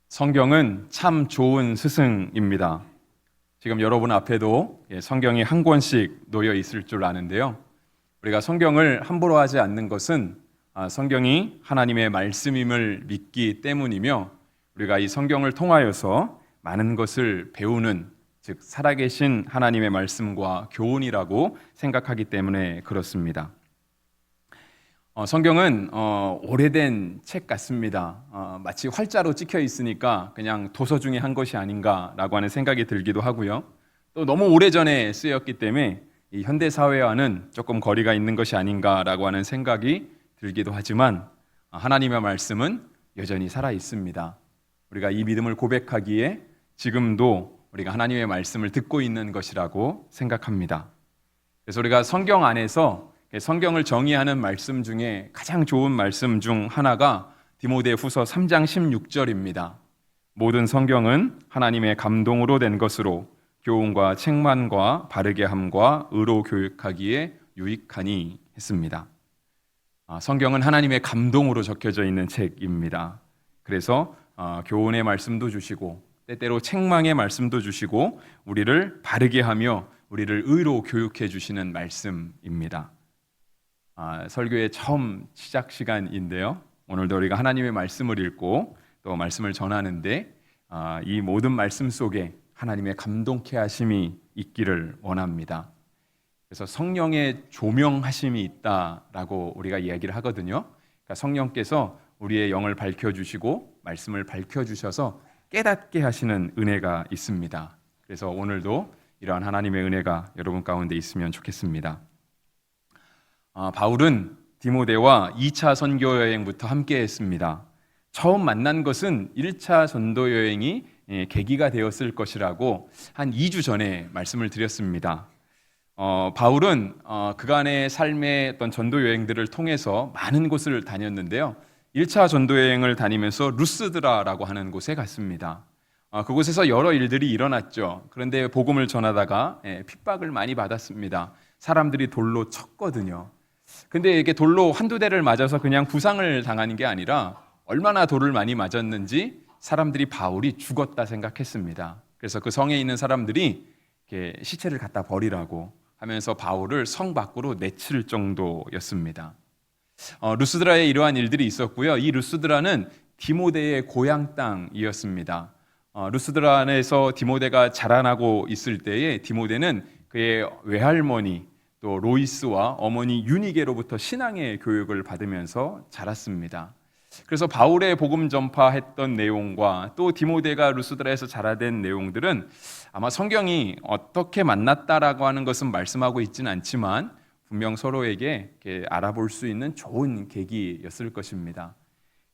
성경은 참 좋은 스승입니다. 지금 여러분 앞에도 성경이 한 권씩 놓여 있을 줄 아는데요. 우리가 성경을 함부로 하지 않는 것은 성경이 하나님의 말씀임을 믿기 때문이며, 우리가 이 성경을 통하여서 많은 것을 배우는, 즉 살아계신 하나님의 말씀과 교훈이라고 생각하기 때문에 그렇습니다. 성경은 오래된 책 같습니다. 마치 활자로 찍혀 있으니까 그냥 도서 중에 한 것이 아닌가라고 하는 생각이 들기도 하고요. 또 너무 오래전에 쓰였기 때문에 이 현대 사회와는 조금 거리가 있는 것이 아닌가라고 하는 생각이 들기도 하지만, 하나님의 말씀은 여전히 살아 있습니다. 우리가 이 믿음을 고백하기에 지금도 우리가 하나님의 말씀을 듣고 있는 것이라고 생각합니다. 그래서 우리가 성경 안에서 성경을 정의하는 말씀 중에 가장 좋은 말씀 중 하나가 디모데후서 3장 16절입니다. 모든 성경은 하나님의 감동으로 된 것으로 교훈과 책망과 바르게 함과 의로 교육하기에 유익하니 했습니다. 성경은 하나님의 감동으로 적혀져 있는 책입니다. 그래서 교훈의 말씀도 주시고 때때로 책망의 말씀도 주시고 우리를 바르게 하며 우리를 의로 교육해 주시는 말씀입니다. 설교의 처음 시작 시간인데요. 오늘도 우리가 하나님의 말씀을 읽고 또 말씀을 전하는데 이 모든 말씀 속에 하나님의 감동케 하심이 있기를 원합니다. 그래서 성령의 조명하심이 있다라고 우리가 이야기를 하거든요. 그러니까 성령께서 우리의 영을 밝혀주시고 말씀을 밝혀주셔서 깨닫게 하시는 은혜가 있습니다. 그래서 오늘도 이러한 하나님의 은혜가 여러분 가운데 있으면 좋겠습니다. 바울은 디모데와 2차 선교 여행부터 함께 했습니다. 처음 만난 것은 1차 전도 여행이 계기가 되었을 것이라고 한 2주 전에 말씀을 드렸습니다. 바울은 그간의 삶의 어떤 전도 여행들을 통해서 많은 곳을 다녔는데요. 1차 전도 여행을 다니면서 루스드라라고 하는 곳에 갔습니다. 그곳에서 여러 일들이 일어났죠. 그런데 복음을 전하다가 핍박을 많이 받았습니다. 사람들이 돌로 쳤거든요. 근데 이게 돌로 한두 대를 맞아서 그냥 부상을 당하는 게 아니라 얼마나 돌을 많이 맞았는지 사람들이 바울이 죽었다 생각했습니다. 그래서 그 성에 있는 사람들이 이렇게 시체를 갖다 버리라고 하면서 바울을 성 밖으로 내칠 정도였습니다. 루스드라에 이러한 일들이 있었고요. 이 루스드라는 디모데의 고향 땅이었습니다. 루스드라 안에서 디모데가 자라나고 있을 때에 디모데는 그의 외할머니 또 로이스와 어머니 유니게로부터 신앙의 교육을 받으면서 자랐습니다. 그래서 바울의 복음 전파했던 내용과 또 디모데가 루스드라에서 자라된 내용들은 아마 성경이 어떻게 만났다라고 하는 것은 말씀하고 있지는 않지만 분명 서로에게 알아볼 수 있는 좋은 계기였을 것입니다.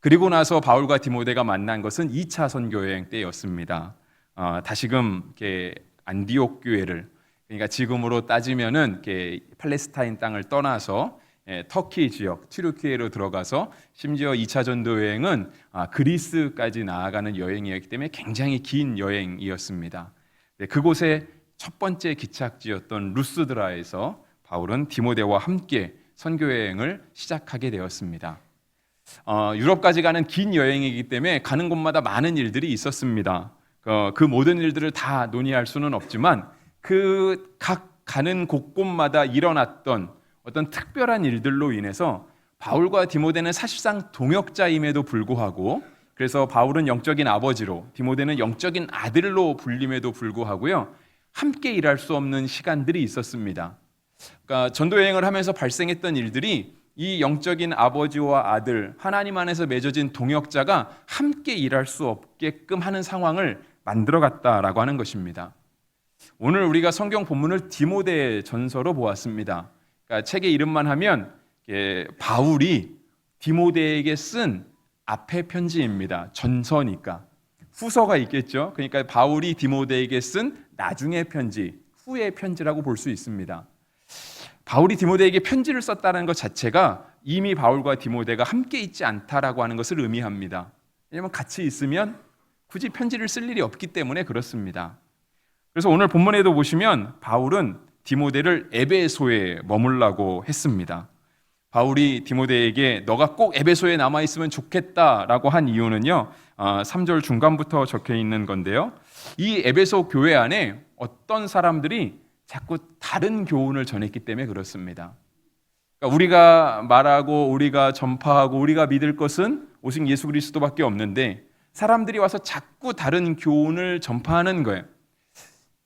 그리고 나서 바울과 디모데가 만난 것은 2차 선교여행 때였습니다. 다시금 안디옥 교회를, 그러니까 지금으로 따지면은 팔레스타인 땅을 떠나서 터키 지역 튀르키예로 들어가서 심지어 2차 전도 여행은 그리스까지 나아가는 여행이었기 때문에 굉장히 긴 여행이었습니다. 그곳의 첫 번째 기착지였던 루스드라에서 바울은 디모데와 함께 선교 여행을 시작하게 되었습니다. 유럽까지 가는 긴 여행이기 때문에 가는 곳마다 많은 일들이 있었습니다. 그 모든 일들을 다 논의할 수는 없지만 그 각 가는 곳곳마다 일어났던 어떤 특별한 일들로 인해서 바울과 디모데는 사실상 동역자임에도 불구하고, 그래서 바울은 영적인 아버지로 디모데는 영적인 아들로 불림에도 불구하고요, 함께 일할 수 없는 시간들이 있었습니다. 그러니까 전도 여행을 하면서 발생했던 일들이 이 영적인 아버지와 아들, 하나님 안에서 맺어진 동역자가 함께 일할 수 없게끔 하는 상황을 만들어갔다라고 하는 것입니다. 오늘 우리가 성경 본문을 디모데 전서로 보았습니다. 그러니까 책의 이름만 하면 바울이 디모데에게 쓴 앞의 편지입니다. 전서니까 후서가 있겠죠. 그러니까 바울이 디모데에게 쓴 나중의 편지, 후의 편지라고 볼 수 있습니다. 바울이 디모데에게 편지를 썼다는 것 자체가 이미 바울과 디모데가 함께 있지 않다라고 하는 것을 의미합니다. 왜냐하면 같이 있으면 굳이 편지를 쓸 일이 없기 때문에 그렇습니다. 그래서 오늘 본문에도 보시면 바울은 디모데를 에베소에 머물라고 했습니다. 바울이 디모데에게 너가 꼭 에베소에 남아있으면 좋겠다라고 한 이유는요, 3절 중간부터 적혀 있는 건데요. 이 에베소 교회 안에 어떤 사람들이 자꾸 다른 교훈을 전했기 때문에 그렇습니다. 그러니까 우리가 말하고 우리가 전파하고 우리가 믿을 것은 오직 예수 그리스도밖에 없는데 사람들이 와서 자꾸 다른 교훈을 전파하는 거예요.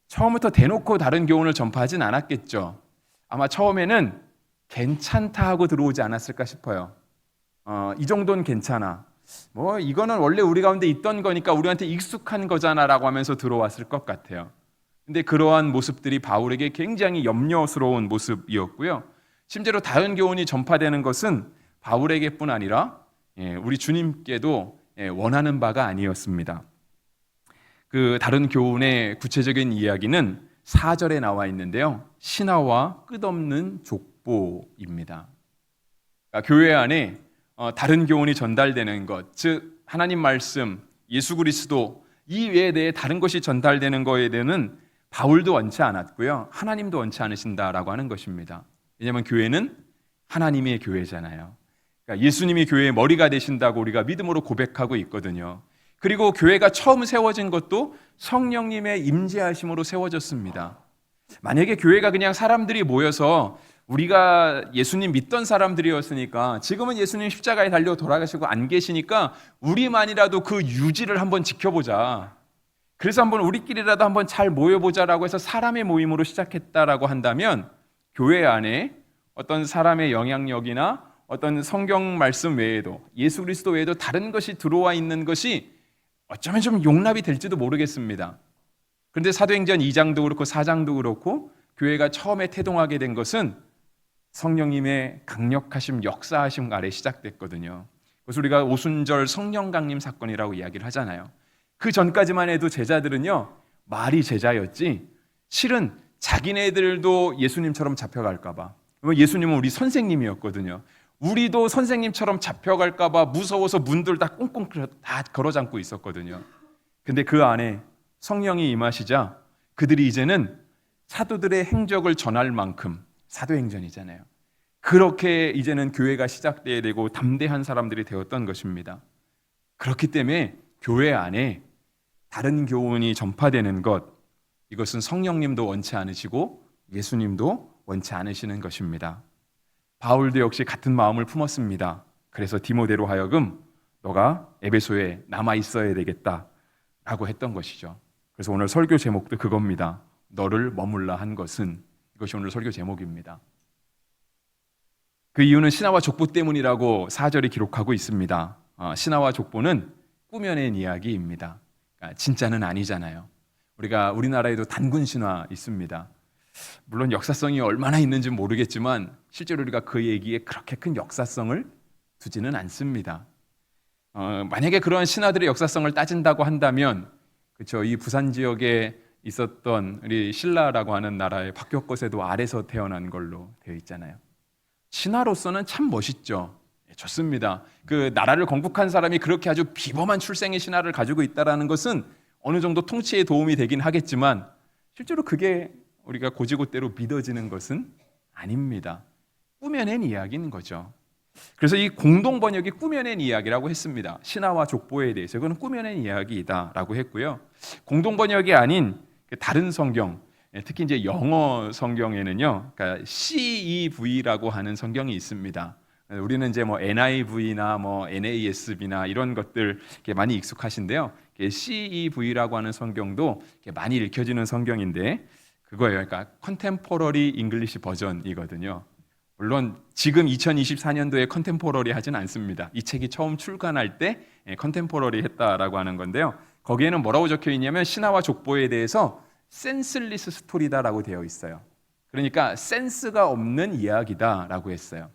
처음부터 대놓고 다른 교훈을 전파하진 않았겠죠. 아마 처음에는 괜찮다 하고 들어오지 않았을까 싶어요. 이 정도는 괜찮아. 뭐 이거는 원래 우리 가운데 있던 거니까 우리한테 익숙한 거잖아라고 하면서 들어왔을 것 같아요. 근데 그러한 모습들이 바울에게 굉장히 염려스러운 모습이었고요. 심지어 다른 교훈이 전파되는 것은 바울에게뿐 아니라 우리 주님께도 원하는 바가 아니었습니다. 그 다른 교훈의 구체적인 이야기는 4절에 나와 있는데요. 신화와 끝없는 족보입니다. 그러니까 교회 안에 다른 교훈이 전달되는 것, 즉 하나님 말씀, 예수 그리스도 이 외에 대해 다른 것이 전달되는 것에 대해서는 바울도 원치 않았고요. 하나님도 원치 않으신다라고 하는 것입니다. 왜냐하면 교회는 하나님의 교회잖아요. 그러니까 예수님이 교회의 머리가 되신다고 우리가 믿음으로 고백하고 있거든요. 그리고 교회가 처음 세워진 것도 성령님의 임재하심으로 세워졌습니다. 만약에 교회가 그냥 사람들이 모여서 우리가 예수님 믿던 사람들이었으니까 지금은 예수님 십자가에 달려 돌아가시고 안 계시니까 우리만이라도 그 유지를 한번 지켜보자. 그래서 한번 우리끼리라도 한번 잘 모여보자라고 해서 사람의 모임으로 시작했다라고 한다면 교회 안에 어떤 사람의 영향력이나 어떤 성경 말씀 외에도 예수 그리스도 외에도 다른 것이 들어와 있는 것이 어쩌면 좀 용납이 될지도 모르겠습니다. 그런데 사도행전 2장도 그렇고 4장도 그렇고 교회가 처음에 태동하게 된 것은 성령님의 강력하심, 역사하심 아래 시작됐거든요. 그래서 우리가 오순절 성령 강림 사건이라고 이야기를 하잖아요. 그 전까지만 해도 제자들은요, 말이 제자였지 실은 자기네들도 예수님처럼 잡혀갈까 봐. 예수님은 우리 선생님이었거든요. 우리도 선생님처럼 잡혀갈까 봐 무서워서 문들 다 꽁꽁 다 걸어 잠고 있었거든요. 근데 그 안에 성령이 임하시자 그들이 이제는 사도들의 행적을 전할 만큼, 사도행전이잖아요. 그렇게 이제는 교회가 시작돼야 되고 담대한 사람들이 되었던 것입니다. 그렇기 때문에 교회 안에 다른 교훈이 전파되는 것, 이것은 성령님도 원치 않으시고 예수님도 원치 않으시는 것입니다. 바울도 역시 같은 마음을 품었습니다. 그래서 디모데로 하여금 너가 에베소에 남아 있어야 되겠다라고 했던 것이죠. 그래서 오늘 설교 제목도 그겁니다. 너를 머물라 한 것은, 이것이 오늘 설교 제목입니다. 그 이유는 신화와 족보 때문이라고 4절이 기록하고 있습니다. 신화와 족보는 꾸며낸 이야기입니다. 그러니까 진짜는 아니잖아요. 우리나라에도 단군 신화 있습니다. 물론 역사성이 얼마나 있는지 모르겠지만 실제로 우리가 그 얘기에 그렇게 큰 역사성을 두지는 않습니다. 만약에 그런 신화들의 역사성을 따진다고 한다면, 그렇죠, 이 부산 지역에 있었던 우리 신라라고 하는 나라의 박격거세도 아래서 태어난 걸로 되어 있잖아요. 신화로서는 참 멋있죠. 좋습니다. 그 나라를 건국한 사람이 그렇게 아주 비범한 출생의 신화를 가지고 있다는 것은 어느 정도 통치에 도움이 되긴 하겠지만 실제로 그게 우리가 고지고대로 믿어지는 것은 아닙니다. 꾸며낸 이야기인 거죠. 그래서 이 공동 번역이 꾸며낸 이야기라고 했습니다. 신화와 족보에 대해서 그건 꾸며낸 이야기이다라고 했고요. 공동 번역이 아닌 다른 성경, 특히 이제 영어 성경에는요, 그러니까 CEV라고 하는 성경이 있습니다. 우리는 이제 뭐 NIV나 뭐 NASB나 이런 것들 많이 익숙하신데요. CEV라고 하는 성경도 많이 읽혀지는 성경인데 그거예요. 그러니까 컨템포러리 잉글리시 버전이거든요. 물론 지금 2024년도에 컨템포러리 하진 않습니다. 이 책이 처음 출간할 때 컨템포러리 했다라고 하는 건데요. 거기에는 뭐라고 적혀 있냐면 신화와 족보에 대해서 센슬리스 스토리다라고 되어 있어요. 그러니까 센스가 없는 이야기다라고 했어요.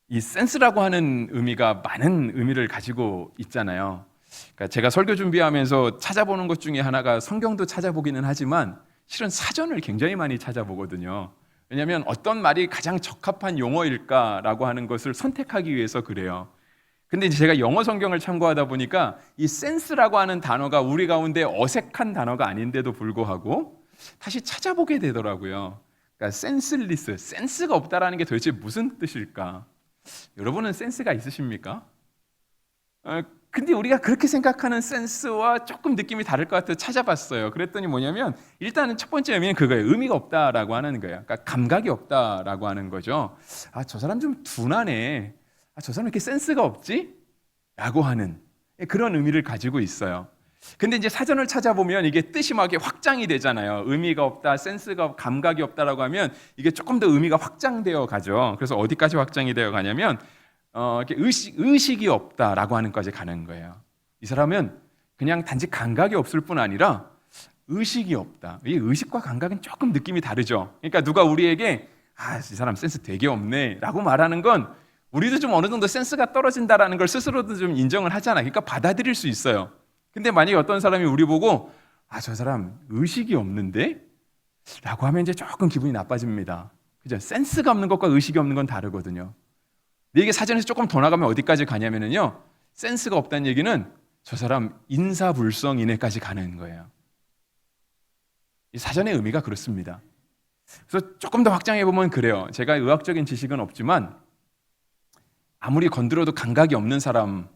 이 센스라고 하는 의미가 많은 의미를 가지고 있잖아요. 그러니까 제가 설교 준비하면서 찾아보는 것 중에 하나가 성경도 찾아보기는 하지만 실은 사전을 굉장히 많이 찾아보거든요. 왜냐하면 어떤 말이 가장 적합한 용어일까라고 하는 것을 선택하기 위해서 그래요. 근데 이제 제가 영어 성경을 참고하다 보니까 이 센스라고 하는 단어가 우리 가운데 어색한 단어가 아닌데도 불구하고 다시 찾아보게 되더라고요. 그러니까 센슬리스, 센스가 없다라는 게 도대체 무슨 뜻일까? 여러분은 센스가 있으십니까? 근데 우리가 그렇게 생각하는 센스와 조금 느낌이 다를 것 같아서 찾아봤어요. 그랬더니 뭐냐면 일단은 첫 번째 의미는 그거예요. 의미가 없다라고 하는 거예요. 그러니까 감각이 없다라고 하는 거죠. 아, 저 사람 좀 둔하네. 아, 저 사람 이렇게 센스가 없지? 라고 하는 그런 의미를 가지고 있어요. 근데 이제 사전을 찾아보면 이게 뜻이 막 이렇게 확장이 되잖아요. 의미가 없다, 센스가 감각이 없다라고 하면 이게 조금 더 의미가 확장되어 가죠. 그래서 어디까지 확장이 되어 가냐면 이렇게 의식이 없다라고 하는 까지 가는 거예요. 이 사람은 그냥 단지 감각이 없을 뿐 아니라 의식이 없다. 이 의식과 감각은 조금 느낌이 다르죠. 그러니까 누가 우리에게 아, 이 사람 센스 되게 없네라고 말하는 건 우리도 좀 어느 정도 센스가 떨어진다라는 걸 스스로도 좀 인정을 하잖아요. 그러니까 받아들일 수 있어요. 근데 만약에 어떤 사람이 우리 보고 아, 저 사람 의식이 없는데? 라고 하면 이제 조금 기분이 나빠집니다. 그죠? 센스가 없는 것과 의식이 없는 건 다르거든요. 근데 이게 사전에서 조금 더 나가면 어디까지 가냐면요. 센스가 없다는 얘기는 저 사람 인사불성인에까지 가는 거예요. 이 사전의 의미가 그렇습니다. 그래서 조금 더 확장해 보면 그래요. 제가 의학적인 지식은 없지만 아무리 건드려도 감각이 없는 사람,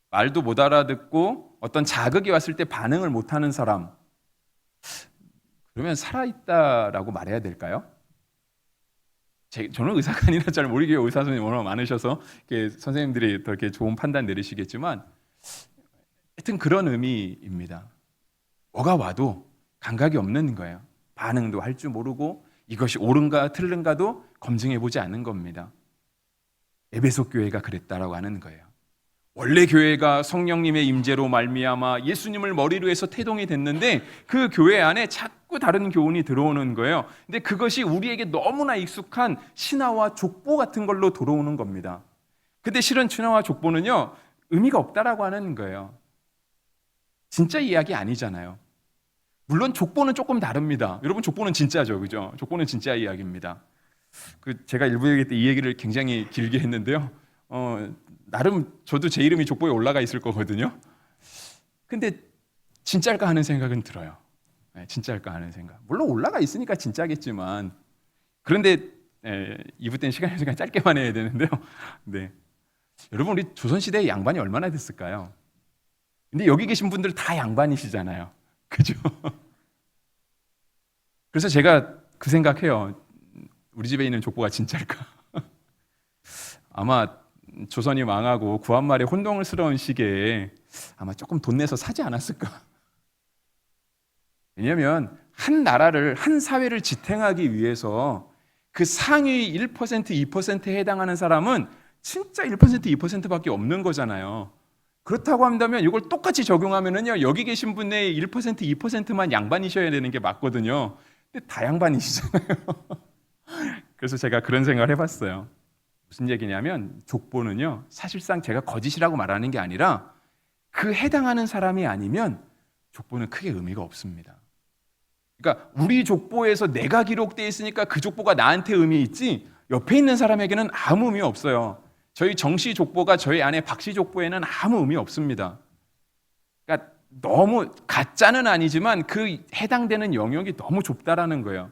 말도 못 알아듣고 어떤 자극이 왔을 때 반응을 못하는 사람, 그러면 살아있다라고 말해야 될까요? 저는 의사가 아니라 잘 모르겠어요. 의사 선생님이 워낙 많으셔서 선생님들이 더 이렇게 좋은 판단 내리시겠지만 하여튼 그런 의미입니다. 뭐가 와도 감각이 없는 거예요. 반응도 할 줄 모르고 이것이 옳은가 틀린가도 검증해보지 않는 겁니다. 에베소 교회가 그랬다라고 하는 거예요. 원래 교회가 성령님의 임재로 말미암아 예수님을 머리로 해서 태동이 됐는데 그 교회 안에 자꾸 다른 교훈이 들어오는 거예요. 근데 그것이 우리에게 너무나 익숙한 신화와 족보 같은 걸로 들어오는 겁니다. 근데 실은 신화와 족보는요, 의미가 없다라고 하는 거예요. 진짜 이야기 아니잖아요. 물론 족보는 조금 다릅니다. 여러분, 족보는 진짜죠, 그죠? 족보는 진짜 이야기입니다. 제가 일부 얘기 때 이 얘기를 굉장히 길게 했는데요. 나름 저도 제 이름이 족보에 올라가 있을 거거든요. 근데 진짜일까 하는 생각은 들어요. 네, 진짜일까 하는 생각. 물론 올라가 있으니까 진짜겠지만 그런데 2부 때는 시간이 짧게만 해야 되는데요. 네. 여러분, 우리 조선시대의 양반이 얼마나 됐을까요? 근데 여기 계신 분들 다 양반이시잖아요. 그죠? 그래서 제가 그 생각해요. 우리 집에 있는 족보가 진짜일까? 아마 조선이 망하고 구한말의 혼동스러운 시기에 아마 조금 돈 내서 사지 않았을까? 왜냐하면 한 나라를, 한 사회를 지탱하기 위해서 그 상위 1%, 2%에 해당하는 사람은 진짜 1%, 2%밖에 없는 거잖아요. 그렇다고 한다면 이걸 똑같이 적용하면은요, 여기 계신 분의 1%, 2%만 양반이셔야 되는 게 맞거든요. 근데 다 양반이시잖아요. 그래서 제가 그런 생각을 해봤어요. 무슨 얘기냐면 족보는요, 사실상 제가 거짓이라고 말하는 게 아니라 그 해당하는 사람이 아니면 족보는 크게 의미가 없습니다. 그러니까 우리 족보에서 내가 기록되어 있으니까 그 족보가 나한테 의미 있지 옆에 있는 사람에게는 아무 의미 없어요. 저희 정씨 족보가 저희 아내 박씨 족보에는 아무 의미 없습니다. 그러니까 너무 가짜는 아니지만 그 해당되는 영역이 너무 좁다라는 거예요.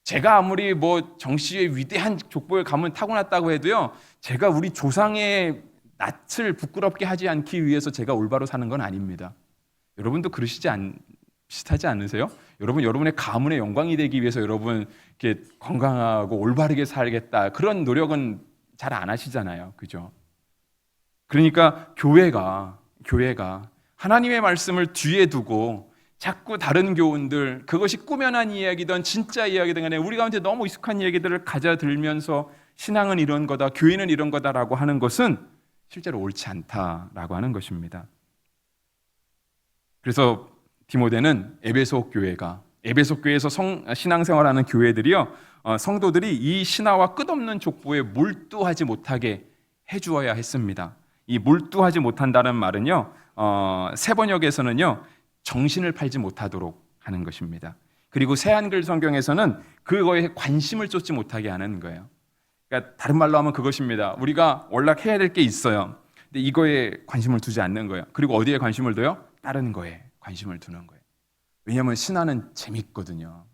제가 아무리 정씨의 위대한 족보에 가문 타고났다고 해도요, 제가 우리 조상의 낯을 부끄럽게 하지 않기 위해서 제가 올바로 사는 건 아닙니다. 여러분도 비슷하지 않으세요? 여러분의 가문의 영광이 되기 위해서 여러분 이렇게 건강하고 올바르게 살겠다, 그런 노력은 잘 안 하시잖아요, 그죠? 그러니까 교회가 하나님의 말씀을 뒤에 두고 자꾸 다른 교훈들, 그것이 꾸며난 이야기든 진짜 이야기든 간에 우리 가운데 너무 익숙한 이야기들을 가져들면서 신앙은 이런 거다, 교회는 이런 거다라고 하는 것은 실제로 옳지 않다라고 하는 것입니다. 그래서 디모데는 에베소 교회에서 신앙생활하는 교회들이요, 성도들이 이 신화와 끝없는 족보에 몰두하지 못하게 해주어야 했습니다. 이 몰두하지 못한다는 말은요, 새 번역에서는요, 정신을 팔지 못하도록 하는 것입니다. 그리고 새한글 성경에서는 그거에 관심을 쏟지 못하게 하는 거예요. 그러니까 다른 말로 하면 그것입니다. 우리가 연락해야 될 게 있어요. 근데 이거에 관심을 두지 않는 거예요. 그리고 어디에 관심을 둬요? 다른 거에 관심을 두는 거예요. 왜냐하면 신화는 재밌거든요.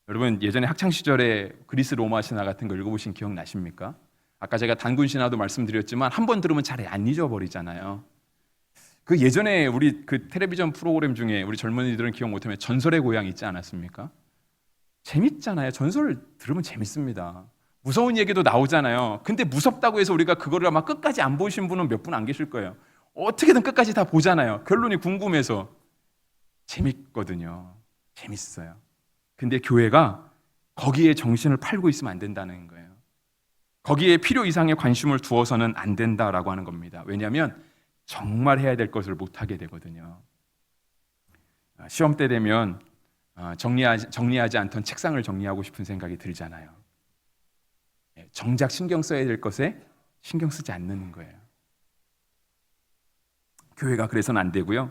여러분, 예전에 학창 시절에 그리스 로마 신화 같은 거 읽어보신 기억 나십니까? 아까 제가 단군 신화도 말씀드렸지만 한 번 들으면 잘 안 잊어버리잖아요. 그 예전에 우리 그 텔레비전 프로그램 중에 우리 젊은이들은 기억 못하면 전설의 고향 있지 않았습니까? 재밌잖아요. 전설 들으면 재밌습니다. 무서운 얘기도 나오잖아요. 근데 무섭다고 해서 우리가 그거를 아마 끝까지 안 보신 분은 몇 분 안 계실 거예요. 어떻게든 끝까지 다 보잖아요. 결론이 궁금해서. 재밌거든요. 재밌어요. 근데 교회가 거기에 정신을 팔고 있으면 안 된다는 거예요. 거기에 필요 이상의 관심을 두어서는 안 된다라고 하는 겁니다. 왜냐하면 정말 해야 될 것을 못 하게 되거든요. 시험 때 되면 정리하지 않던 책상을 정리하고 싶은 생각이 들잖아요. 정작 신경 써야 될 것에 신경 쓰지 않는 거예요. 교회가 그래서는 안 되고요.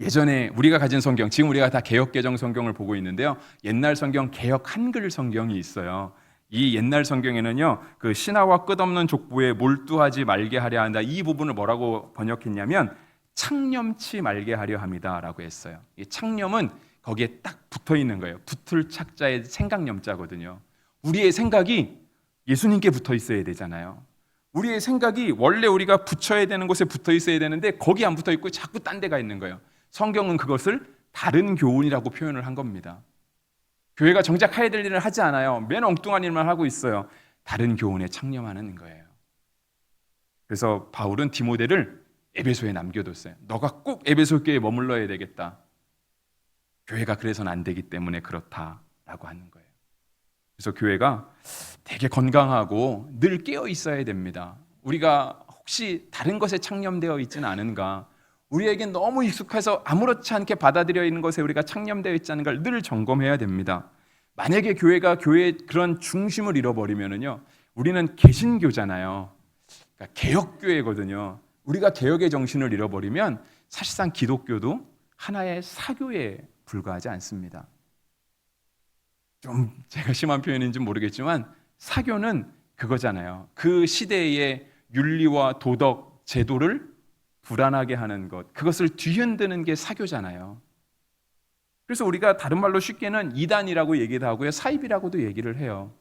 예전에 우리가 가진 성경, 지금 우리가 다 개역개정 성경을 보고 있는데요. 옛날 성경 개역 한글 성경이 있어요. 이 옛날 성경에는요, 그 신하와 끝없는 족보에 몰두하지 말게 하려 한다. 이 부분을 뭐라고 번역했냐면 창념치 말게 하려 합니다라고 했어요. 이 창념은 거기에 딱 붙어 있는 거예요. 붙을 착자의 생각념자거든요. 우리의 생각이 예수님께 붙어 있어야 되잖아요. 우리의 생각이 원래 우리가 붙여야 되는 곳에 붙어 있어야 되는데 거기 안 붙어 있고 자꾸 딴 데가 있는 거예요. 성경은 그것을 다른 교훈이라고 표현을 한 겁니다. 교회가 정작 해야 될 일을 하지 않아요. 맨 엉뚱한 일만 하고 있어요. 다른 교훈에 창념하는 거예요. 그래서 바울은 디모데를 에베소에 남겨뒀어요. 너가 꼭 에베소 교회에 머물러야 되겠다. 교회가 그래서는 안 되기 때문에 그렇다라고 하는 거예요. 그래서 교회가 되게 건강하고 늘 깨어 있어야 됩니다. 우리가 혹시 다른 것에 창념되어 있지는 않은가? 우리에겐 너무 익숙해서 아무렇지 않게 받아들여 있는 것에 우리가 창념되어 있지 않은가를 늘 점검해야 됩니다. 만약에 교회가 교회의 그런 중심을 잃어버리면은요, 우리는 개신교잖아요. 그러니까 개혁교회거든요. 우리가 개혁의 정신을 잃어버리면 사실상 기독교도 하나의 사교에 불과하지 않습니다. 좀 제가 심한 표현인지 모르겠지만 사교는 그거잖아요. 그 시대의 윤리와 도덕, 제도를 불안하게 하는 것, 그것을 뒤흔드는 게 사교잖아요. 그래서 우리가 다른 말로 쉽게는 이단이라고 얘기를 하고요, 사입이라고도 얘기를 해요.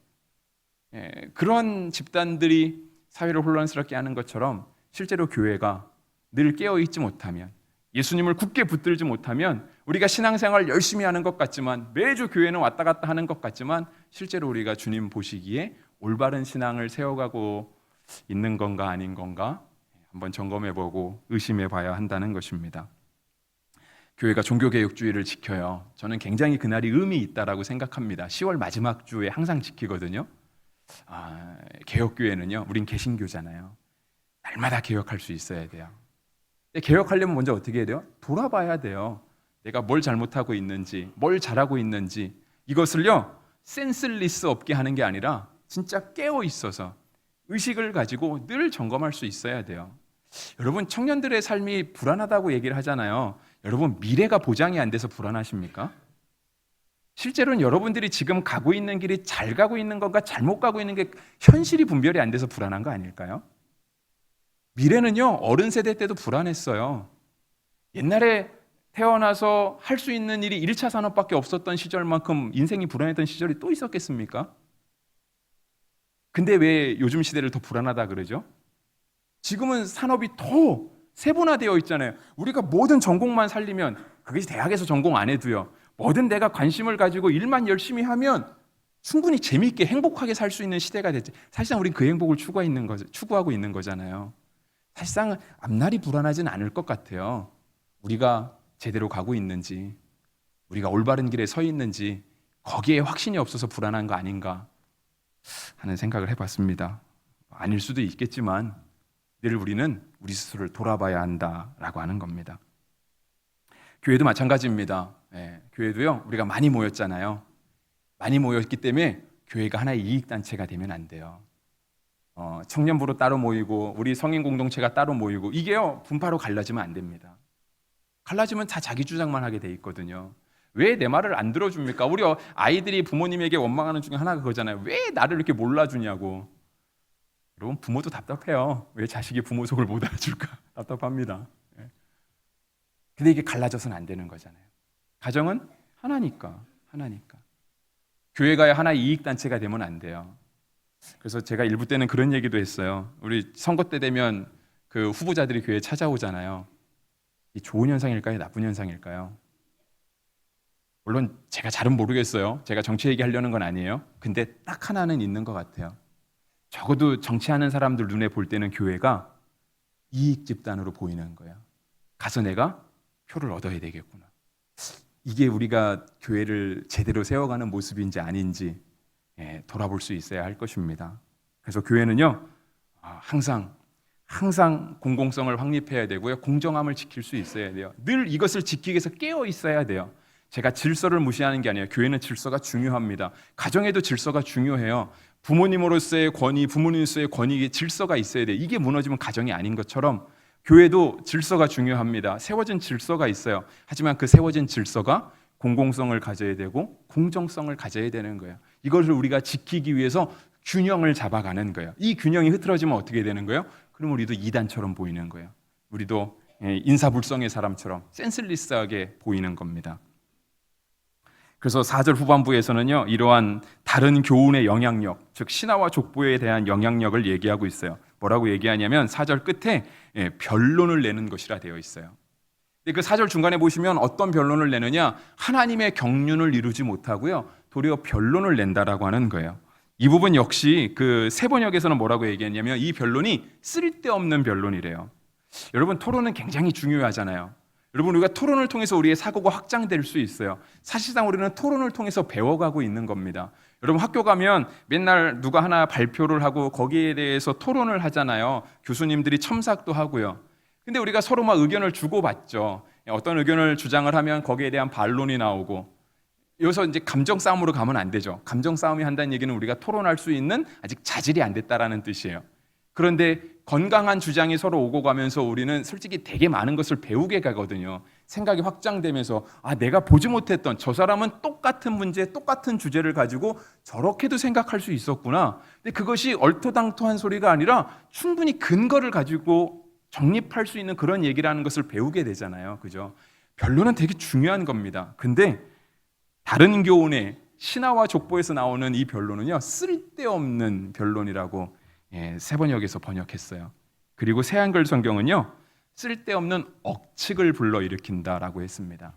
그런 집단들이 사회를 혼란스럽게 하는 것처럼 실제로 교회가 늘 깨어있지 못하면, 예수님을 굳게 붙들지 못하면 우리가 신앙생활 열심히 하는 것 같지만, 매주 교회는 왔다 갔다 하는 것 같지만 실제로 우리가 주님 보시기에 올바른 신앙을 세워가고 있는 건가 아닌 건가 한번 점검해보고 의심해봐야 한다는 것입니다. 교회가 종교개혁주의를 지켜요. 저는 굉장히 그날이 의미 있다라고 생각합니다. 10월 마지막 주에 항상 지키거든요. 개혁교회는요, 우린 개신교잖아요. 날마다 개혁할 수 있어야 돼요. 근데 개혁하려면 먼저 어떻게 해야 돼요? 돌아봐야 돼요. 내가 뭘 잘못하고 있는지, 뭘 잘하고 있는지, 이것을요 센슬리스 없게 하는 게 아니라 진짜 깨어 있어서 의식을 가지고 늘 점검할 수 있어야 돼요. 여러분, 청년들의 삶이 불안하다고 얘기를 하잖아요. 여러분, 미래가 보장이 안 돼서 불안하십니까? 실제로는 여러분들이 지금 가고 있는 길이 잘 가고 있는 건가 잘못 가고 있는 게 현실이 분별이 안 돼서 불안한 거 아닐까요? 미래는요, 어른 세대 때도 불안했어요. 옛날에 태어나서 할 수 있는 일이 1차 산업밖에 없었던 시절만큼 인생이 불안했던 시절이 또 있었겠습니까? 근데 왜 요즘 시대를 더 불안하다 그러죠? 지금은 산업이 더 세분화되어 있잖아요. 우리가 모든 전공만 살리면, 그게 대학에서 전공 안 해도요, 뭐든 내가 관심을 가지고 일만 열심히 하면 충분히 재미있게 행복하게 살 수 있는 시대가 됐지. 사실상 우리는 그 행복을 추구하고 있는 거잖아요. 사실상 앞날이 불안하진 않을 것 같아요. 우리가 제대로 가고 있는지, 우리가 올바른 길에 서 있는지 거기에 확신이 없어서 불안한 거 아닌가 하는 생각을 해봤습니다. 아닐 수도 있겠지만 늘 우리는 우리 스스로를 돌아봐야 한다라고 하는 겁니다. 교회도 마찬가지입니다. 교회도요, 우리가 많이 모였잖아요. 많이 모였기 때문에 교회가 하나의 이익단체가 되면 안 돼요. 청년부로 따로 모이고 우리 성인 공동체가 따로 모이고 이게요, 분파로 갈라지면 안 됩니다. 갈라지면 다 자기 주장만 하게 돼 있거든요. 왜 내 말을 안 들어줍니까? 우리 아이들이 부모님에게 원망하는 중에 하나가 그거잖아요. 왜 나를 이렇게 몰라주냐고. 여러분, 부모도 답답해요. 왜 자식이 부모 속을 못 알아줄까? 답답합니다. 근데 이게 갈라져서는 안 되는 거잖아요. 가정은 하나니까. 교회가 하나의 이익단체가 되면 안 돼요. 그래서 제가 일부 때는 그런 얘기도 했어요. 우리 선거 때 되면 그 후보자들이 교회에 찾아오잖아요. 이 좋은 현상일까요? 나쁜 현상일까요? 물론 제가 잘은 모르겠어요. 제가 정치 얘기하려는 건 아니에요. 근데 딱 하나는 있는 것 같아요. 적어도 정치하는 사람들 눈에 볼 때는 교회가 이익 집단으로 보이는 거예요. 가서 내가 표를 얻어야 되겠구나. 이게 우리가 교회를 제대로 세워가는 모습인지 아닌지 돌아볼 수 있어야 할 것입니다. 그래서 교회는요, 항상 공공성을 확립해야 되고요, 공정함을 지킬 수 있어야 돼요. 늘 이것을 지키기 위해서 깨어 있어야 돼요. 제가 질서를 무시하는 게 아니에요. 교회는 질서가 중요합니다. 가정에도 질서가 중요해요. 부모님으로서의 권위, 부모님으로서의 권위, 질서가 있어야 돼요. 이게 무너지면 가정이 아닌 것처럼 교회도 질서가 중요합니다. 세워진 질서가 있어요. 하지만 그 세워진 질서가 공공성을 가져야 되고 공정성을 가져야 되는 거예요. 이것을 우리가 지키기 위해서 균형을 잡아가는 거예요. 이 균형이 흐트러지면 어떻게 되는 거예요? 그럼 우리도 이단처럼 보이는 거예요. 우리도 인사불성의 사람처럼 센슬리스하게 보이는 겁니다. 그래서 4절 후반부에서는요, 이러한 다른 교훈의 영향력, 즉 신화와 족보에 대한 영향력을 얘기하고 있어요. 뭐라고 얘기하냐면 4절 끝에 변론을 내는 것이라 되어 있어요. 근데 그 4절 중간에 보시면 어떤 변론을 내느냐, 하나님의 경륜을 이루지 못하고요, 도리어 변론을 낸다라고 하는 거예요. 이 부분 역시 그 세번역에서는 뭐라고 얘기했냐면 이 변론이 쓸데없는 변론이래요. 여러분, 토론은 굉장히 중요하잖아요. 여러분, 우리가 토론을 통해서 우리의 사고가 확장될 수 있어요. 사실상 우리는 토론을 통해서 배워가고 있는 겁니다. 여러분, 학교 가면 맨날 누가 하나 발표를 하고 거기에 대해서 토론을 하잖아요. 교수님들이 첨삭도 하고요. 근데 우리가 서로 막 의견을 주고받죠. 어떤 의견을 주장을 하면 거기에 대한 반론이 나오고, 여기서 이제 감정 싸움으로 가면 안 되죠. 감정 싸움이 한다는 얘기는 우리가 토론할 수 있는 아직 자질이 안 됐다라는 뜻이에요. 그런데 건강한 주장이 서로 오고 가면서 우리는 솔직히 되게 많은 것을 배우게 가거든요. 생각이 확장되면서 내가 보지 못했던 저 사람은 똑같은 문제, 똑같은 주제를 가지고 저렇게도 생각할 수 있었구나. 근데 그것이 얼토당토한 소리가 아니라 충분히 근거를 가지고 정립할 수 있는 그런 얘기라는 것을 배우게 되잖아요. 그죠? 변론은 되게 중요한 겁니다. 근데 다른 교훈의 신화와 족보에서 나오는 이 변론은요, 쓸데없는 변론이라고 세번역에서 번역했어요. 그리고 새한글 성경은요, 쓸데없는 억측을 불러일으킨다라고 했습니다.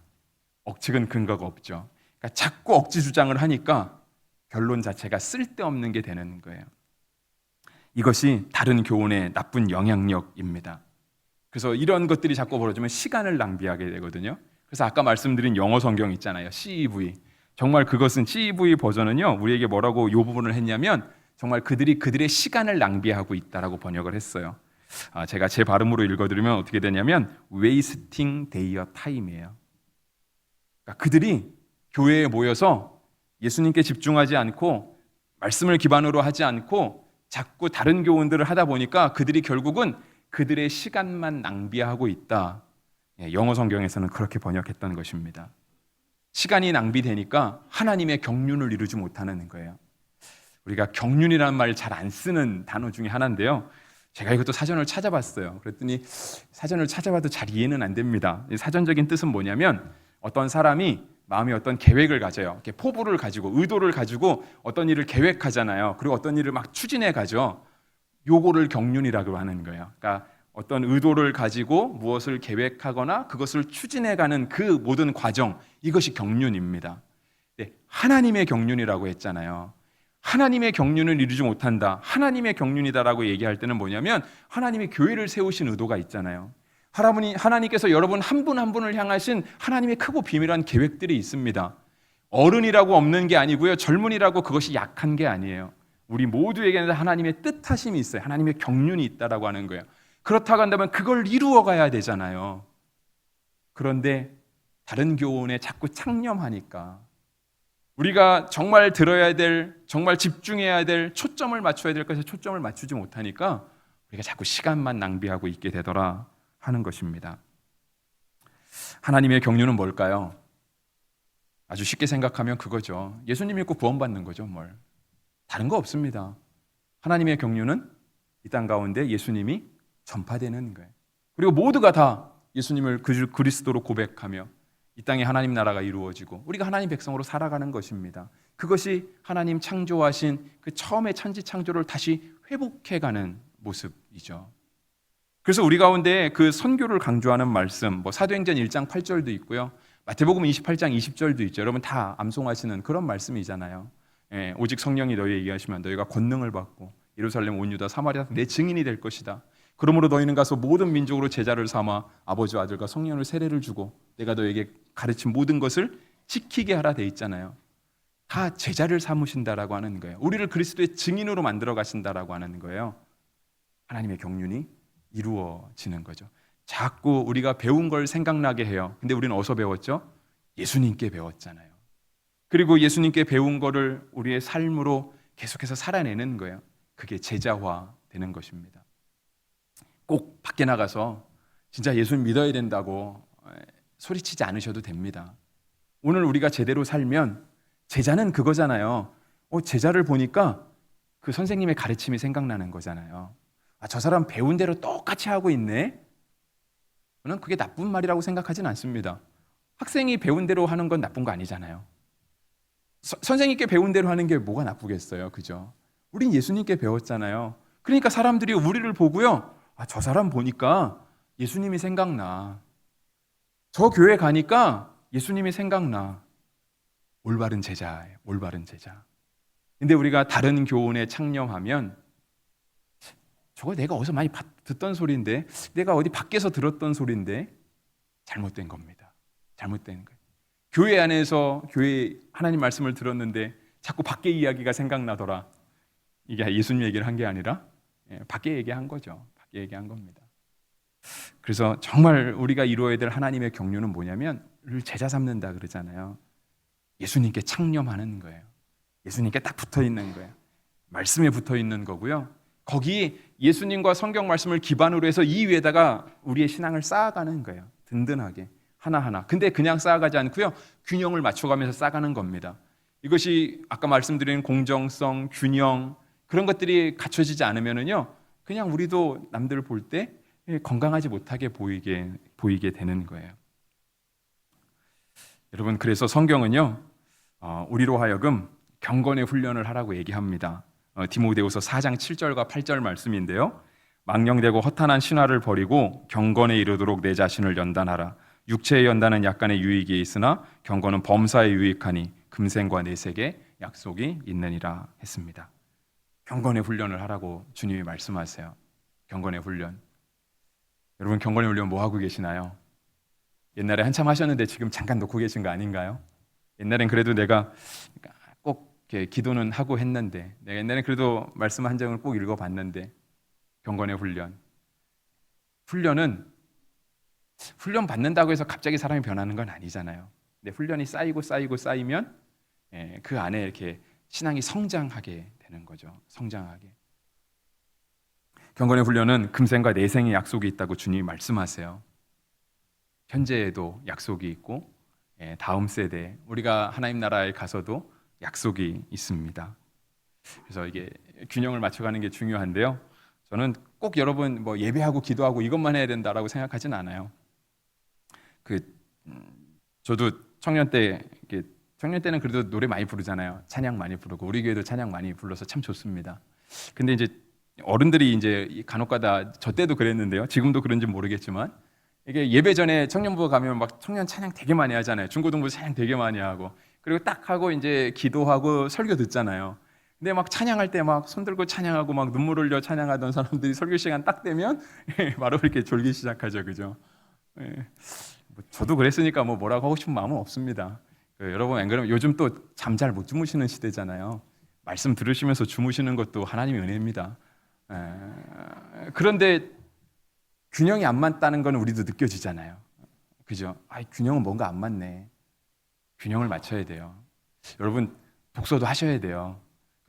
억측은 근거가 없죠. 그러니까 자꾸 억지 주장을 하니까 결론 자체가 쓸데없는 게 되는 거예요. 이것이 다른 교훈의 나쁜 영향력입니다. 그래서 이런 것들이 자꾸 벌어지면 시간을 낭비하게 되거든요. 그래서 아까 말씀드린 영어 성경 있잖아요. CEV. 정말 그것은 CEV 버전은요, 우리에게 뭐라고 이 부분을 했냐면 정말 그들의 시간을 낭비하고 있다라고 번역을 했어요. 제가 제 발음으로 읽어드리면 어떻게 되냐면 wasting their time이에요. 그러니까 그들이 교회에 모여서 예수님께 집중하지 않고 말씀을 기반으로 하지 않고 자꾸 다른 교훈들을 하다 보니까 그들이 결국은 그들의 시간만 낭비하고 있다. 영어 성경에서는 그렇게 번역했던 것입니다. 시간이 낭비되니까 하나님의 경륜을 이루지 못하는 거예요. 우리가 경륜이라는 말을 잘 안 쓰는 단어 중에 하나인데요. 제가 이것도 사전을 찾아봤어요. 그랬더니 사전을 찾아봐도 잘 이해는 안 됩니다. 사전적인 뜻은 뭐냐면 어떤 사람이 마음에 어떤 계획을 가져요. 이렇게 포부를 가지고 의도를 가지고 어떤 일을 계획하잖아요. 그리고 어떤 일을 막 추진해 가죠. 요거를 경륜이라고 하는 거예요. 그러니까 어떤 의도를 가지고 무엇을 계획하거나 그것을 추진해가는 그 모든 과정, 이것이 경륜입니다. 네, 하나님의 경륜이라고 했잖아요. 하나님의 경륜을 이루지 못한다, 하나님의 경륜이다라고 얘기할 때는 뭐냐면 하나님이 교회를 세우신 의도가 있잖아요. 하나님께서 여러분 한 분 한 분을 향하신 하나님의 크고 비밀한 계획들이 있습니다. 어른이라고 없는 게 아니고요, 젊은이라고 그것이 약한 게 아니에요. 우리 모두에게는 하나님의 뜻하심이 있어요. 하나님의 경륜이 있다라고 하는 거예요. 그렇다고 한다면 그걸 이루어 가야 되잖아요. 그런데 다른 교훈에 자꾸 창념하니까 우리가 정말 들어야 될, 정말 집중해야 될, 초점을 맞춰야 될 것에 초점을 맞추지 못하니까 우리가 자꾸 시간만 낭비하고 있게 되더라 하는 것입니다. 하나님의 경륜은 뭘까요? 아주 쉽게 생각하면 그거죠. 예수님 믿고 구원받는 거죠. 뭘 다른 거 없습니다. 하나님의 경륜은 이 땅 가운데 예수님이 전파되는 거예요. 그리고 모두가 다 예수님을 그리스도로 고백하며 이 땅에 하나님 나라가 이루어지고 우리가 하나님 백성으로 살아가는 것입니다. 그것이 하나님 창조하신 그 처음의 천지 창조를 다시 회복해가는 모습이죠. 그래서 우리 가운데 그 선교를 강조하는 말씀, 사도행전 1장 8절도 있고요. 마태복음 28장 20절도 있죠. 여러분 다 암송하시는 그런 말씀이잖아요. 오직 성령이 너희에게 하시면 너희가 권능을 받고 예루살렘 온 유다 사마리아 내 증인이 될 것이다. 그러므로 너희는 가서 모든 민족으로 제자를 삼아 아버지와 아들과 성령을 세례를 주고 내가 너에게 가르친 모든 것을 지키게 하라 돼 있잖아요. 다 제자를 삼으신다라고 하는 거예요. 우리를 그리스도의 증인으로 만들어 가신다라고 하는 거예요. 하나님의 경륜이 이루어지는 거죠. 자꾸 우리가 배운 걸 생각나게 해요. 근데 우리는 어디서 배웠죠? 예수님께 배웠잖아요. 그리고 예수님께 배운 거를 우리의 삶으로 계속해서 살아내는 거예요. 그게 제자화 되는 것입니다. 꼭 밖에 나가서 진짜 예수님 믿어야 된다고 소리치지 않으셔도 됩니다. 오늘 우리가 제대로 살면 제자는 그거잖아요. 제자를 보니까 그 선생님의 가르침이 생각나는 거잖아요. 저 사람 배운 대로 똑같이 하고 있네. 저는 그게 나쁜 말이라고 생각하진 않습니다. 학생이 배운 대로 하는 건 나쁜 거 아니잖아요. 선생님께 배운 대로 하는 게 뭐가 나쁘겠어요, 그죠? 우린 예수님께 배웠잖아요. 그러니까 사람들이 우리를 보고요, 저 사람 보니까 예수님이 생각나. 저 교회 가니까 예수님이 생각나. 올바른 제자예요, 올바른 제자. 근데 우리가 다른 교훈에 창념하면 저거 내가 어디서 많이 듣던 소리인데, 내가 어디 밖에서 들었던 소리인데, 잘못된 겁니다. 잘못된 거예요. 교회 안에서 교회 하나님 말씀을 들었는데 자꾸 밖의 이야기가 생각나더라. 이게 예수님 얘기를 한 게 아니라 밖에 얘기한 거죠. 밖에 얘기한 겁니다. 그래서 정말 우리가 이루어야 될 하나님의 경륜은 뭐냐면 제자 삼는다 그러잖아요. 예수님께 창념하는 거예요. 예수님께 딱 붙어 있는 거예요. 말씀에 붙어 있는 거고요. 거기 예수님과 성경 말씀을 기반으로 해서 이 위에다가 우리의 신앙을 쌓아가는 거예요. 든든하게 하나하나. 근데 그냥 쌓아가지 않고요, 균형을 맞춰가면서 쌓아가는 겁니다. 이것이 아까 말씀드린 공정성, 균형, 그런 것들이 갖춰지지 않으면은요, 그냥 우리도 남들 볼 때 건강하지 못하게 보이게 되는 거예요. 여러분, 그래서 성경은요, 우리로 하여금 경건의 훈련을 하라고 얘기합니다. 디모데후서 4장 7절과 8절 말씀인데요. 망령되고 허탄한 신화를 버리고 경건에 이르도록 내 자신을 연단하라. 육체의 연단은 약간의 유익이 있으나 경건은 범사에 유익하니 금생과 내색에 약속이 있느니라 했습니다. 경건의 훈련을 하라고 주님이 말씀하세요. 경건의 훈련. 여러분, 경건의 훈련 뭐 하고 계시나요? 옛날에 한참 하셨는데 지금 잠깐 놓고 계신 거 아닌가요? 옛날엔 그래도 내가 꼭 이렇게 기도는 하고 했는데, 내가 옛날엔 그래도 말씀 한 장을 꼭 읽어봤는데, 경건의 훈련. 훈련 받는다고 해서 갑자기 사람이 변하는 건 아니잖아요. 근데 훈련이 쌓이면 그 안에 이렇게 신앙이 성장하게 되는 거죠. 성장하게. 경건의 훈련은 금생과 내생의 약속이 있다고 주님이 말씀하세요. 현재에도 약속이 있고 다음 세대, 우리가 하나님 나라에 가서도 약속이 있습니다. 그래서 이게 균형을 맞춰가는 게 중요한데요. 저는 꼭 여러분 예배하고 기도하고 이것만 해야 된다라고 생각하진 않아요. 저도 청년 때는 그래도 노래 많이 부르잖아요. 찬양 많이 부르고 우리 교회도 찬양 많이 불러서 참 좋습니다. 근데 이제 어른들이 이제 간혹가다 저 때도 그랬는데요. 지금도 그런지 모르겠지만 이게 예배 전에 청년부 가면 막 청년 찬양 되게 많이 하잖아요. 중고등부 찬양 되게 많이 하고, 그리고 딱 하고 이제 기도하고 설교 듣잖아요. 근데 막 찬양할 때 막 손 들고 찬양하고 막 눈물 흘려 찬양하던 사람들이 설교 시간 딱 되면 바로 이렇게 졸기 시작하죠, 그죠? 저도 그랬으니까 뭐라고 하고 싶은 마음은 없습니다. 여러분, 안 그러면 요즘 또 잠 잘 못 주무시는 시대잖아요. 말씀 들으시면서 주무시는 것도 하나님의 은혜입니다. 그런데 균형이 안 맞다는 건 우리도 느껴지잖아요. 그죠? 균형은 뭔가 안 맞네. 균형을 맞춰야 돼요. 여러분, 독서도 하셔야 돼요.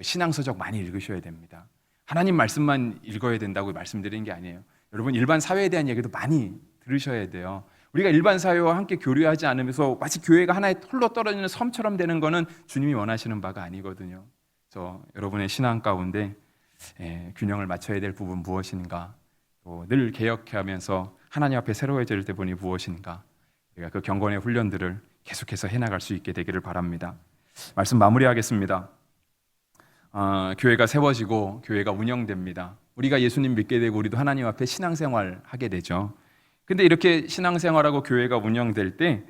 신앙서적 많이 읽으셔야 됩니다. 하나님 말씀만 읽어야 된다고 말씀드리는 게 아니에요. 여러분, 일반 사회에 대한 얘기도 많이 들으셔야 돼요. 우리가 일반 사회와 함께 교류하지 않으면서 마치 교회가 하나의 홀로 떨어지는 섬처럼 되는 거는 주님이 원하시는 바가 아니거든요. 그래서 여러분의 신앙 가운데 균형을 맞춰야 될 부분 무엇인가, 또 늘 개혁하면서 하나님 앞에 새로워질 부분이 무엇인가, 우리가 그 경건의 훈련들을 계속해서 해나갈 수 있게 되기를 바랍니다. 말씀 마무리하겠습니다. 교회가 세워지고 교회가 운영됩니다. 우리가 예수님 믿게 되고 우리도 하나님 앞에 신앙생활 하게 되죠. 근데 이렇게 신앙생활하고 교회가 운영될 때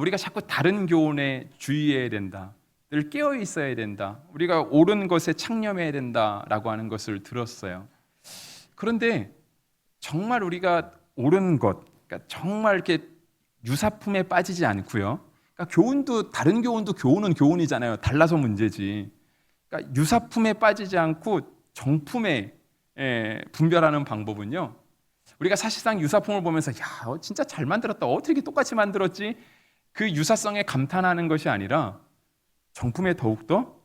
우리가 자꾸 다른 교훈에 주의해야 된다. 늘 깨어 있어야 된다. 우리가 옳은 것에 창념해야 된다라고 하는 것을 들었어요. 그런데 정말 우리가 옳은 것, 그러니까 정말 이렇게 유사품에 빠지지 않고요. 그러니까 교훈도 다른 교훈도 교훈은 교훈이잖아요. 달라서 문제지. 그러니까 유사품에 빠지지 않고 정품에 분별하는 방법은요. 우리가 사실상 유사품을 보면서 야, 진짜 잘 만들었다. 어떻게 이렇게 똑같이 만들었지? 그 유사성에 감탄하는 것이 아니라 정품에 더욱더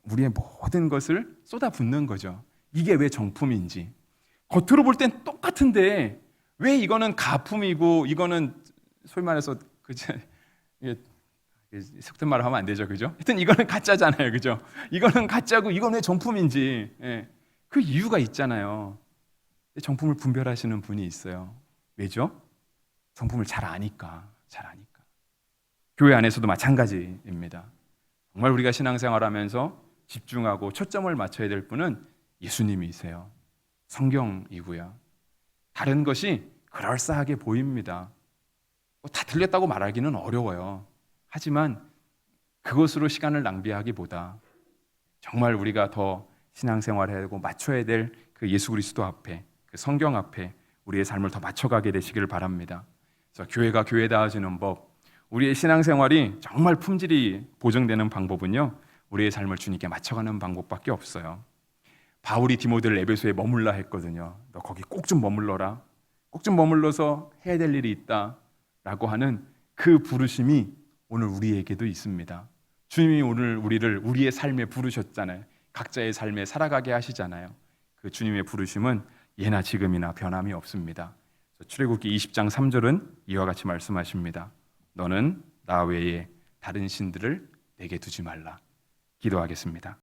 우리의 모든 것을 쏟아붓는 거죠. 이게 왜 정품인지. 겉으로 볼 땐 똑같은데 왜 이거는 가품이고 이거는 소위 말해서 속된 말을 하면 안 되죠, 그죠? 하여튼 이거는 가짜잖아요, 그죠? 이거는 가짜고 이건 왜 정품인지 그 이유가 있잖아요. 정품을 분별하시는 분이 있어요. 왜죠? 정품을 잘 아니까. 교회 안에서도 마찬가지입니다. 정말 우리가 신앙생활하면서 집중하고 초점을 맞춰야 될 분은 예수님이세요. 성경이고요. 다른 것이 그럴싸하게 보입니다. 다 틀렸다고 말하기는 어려워요. 하지만 그것으로 시간을 낭비하기보다 정말 우리가 더 신앙생활해야 되고 맞춰야 될 그 예수 그리스도 앞에, 그 성경 앞에 우리의 삶을 더 맞춰가게 되시기를 바랍니다. 그래서 교회가 교회다워지는 법, 우리의 신앙생활이 정말 품질이 보정되는 방법은요, 우리의 삶을 주님께 맞춰가는 방법밖에 없어요. 바울이 디모데를 에베소에 머물라 했거든요. 너 거기 꼭 좀 머물러라. 꼭 좀 머물러서 해야 될 일이 있다라고 하는 그 부르심이 오늘 우리에게도 있습니다. 주님이 오늘 우리를 우리의 삶에 부르셨잖아요. 각자의 삶에 살아가게 하시잖아요. 그 주님의 부르심은 예나 지금이나 변함이 없습니다. 출애굽기 20장 3절은 이와 같이 말씀하십니다. 너는 나 외에 다른 신들을 내게 두지 말라. 기도하겠습니다.